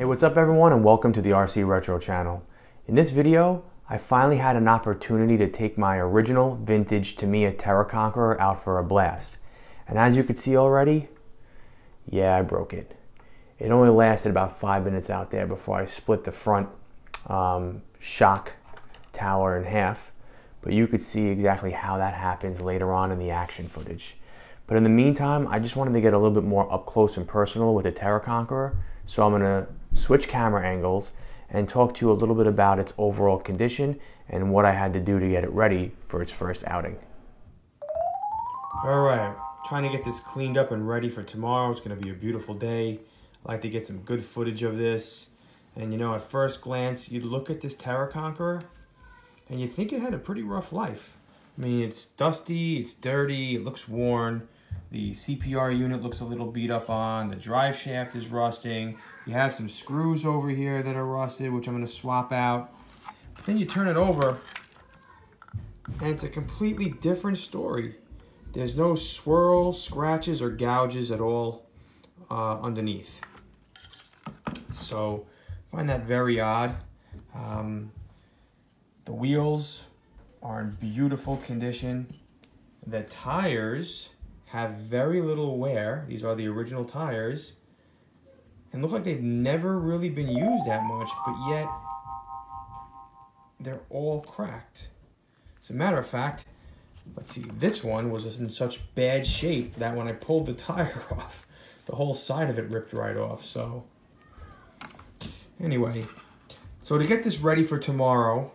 what's up everyone, and welcome to the RC Retro channel. In this video, I finally had an opportunity to take my original vintage Tamiya Terra Conqueror out for a blast. And as you can see already, yeah, I broke it. It only lasted about 5 minutes out there before I split the front shock tower in half. But you could see exactly how that happens later on in the action footage. But in the meantime, I just wanted to get a little bit more up close and personal with the Terra Conqueror. So I'm gonna switch camera angles and talk to you a little bit about its overall condition and what I had to do to get it ready for its first outing. All right, trying to get this cleaned up and ready for tomorrow. It's gonna be a beautiful day. I like to get some good footage of this. And you know, at first glance, you'd look at this Terra Conqueror and you'd think it had a pretty rough life. I mean, it's dusty, it's dirty, it looks worn. The CPR unit looks a little beat up on. The drive shaft is rusting. You have some screws over here that are rusted, which I'm going to swap out. But then you turn it over, and it's a completely different story. There's no swirl, scratches, or gouges at all underneath. So I find that very odd. The wheels are in beautiful condition. The tires have very little wear. These are the original tires. And looks like they've never really been used that much, but yet they're all cracked. As a matter of fact, let's see, this one was in such bad shape that when I pulled the tire off, the whole side of it ripped right off. So anyway, so to get this ready for tomorrow,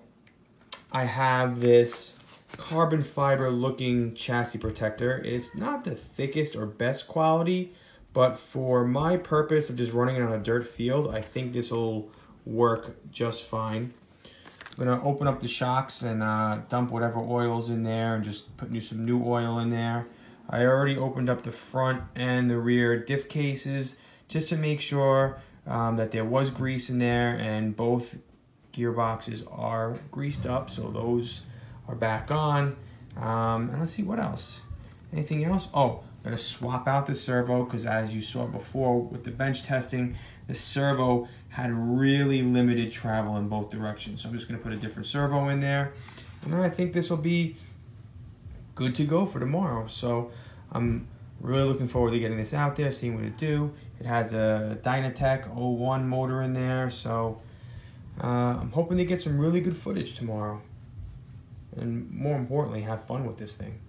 I have this carbon fiber looking chassis protector. It's not the thickest or best quality, but for my purpose of just running it on a dirt field, I think this will work just fine. I'm gonna open up the shocks and dump whatever oil's in there and just put some new oil in there. I already opened up the front and the rear diff cases just to make sure that there was grease in there, and both gearboxes are greased up, so those are back on. And let's see what else. Anything else? Oh, I'm gonna swap out the servo because, as you saw before with the bench testing, the servo had really limited travel in both directions. So I'm just gonna put a different servo in there, and then I think this will be good to go for tomorrow. So I'm really looking forward to getting this out there, seeing what it do. It has a Dynatech 01 motor in there, so I'm hoping to get some really good footage tomorrow. And more importantly, have fun with this thing.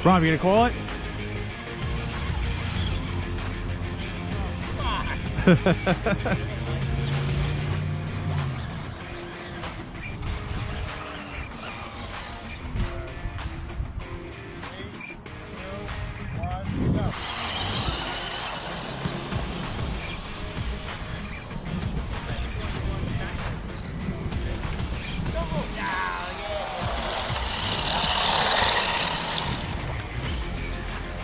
Rob, you gonna call it?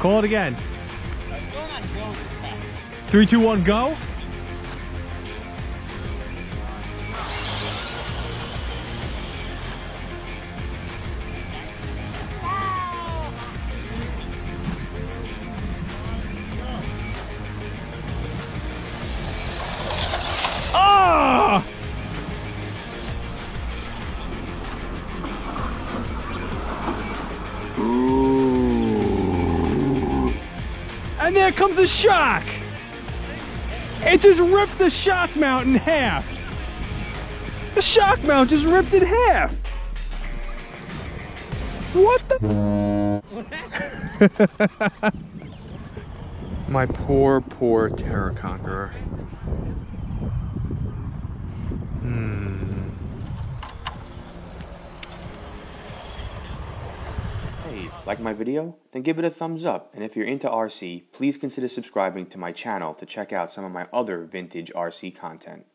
Call it again. 3, 2, 1, go. Oh! And there comes the shock. It just ripped the shock mount in half. The shock mount just ripped in half. What the? My poor, poor Terra Conqueror. Hey, like my video? Then give it a thumbs up, and if you're into RC, please consider subscribing to my channel to check out some of my other vintage RC content.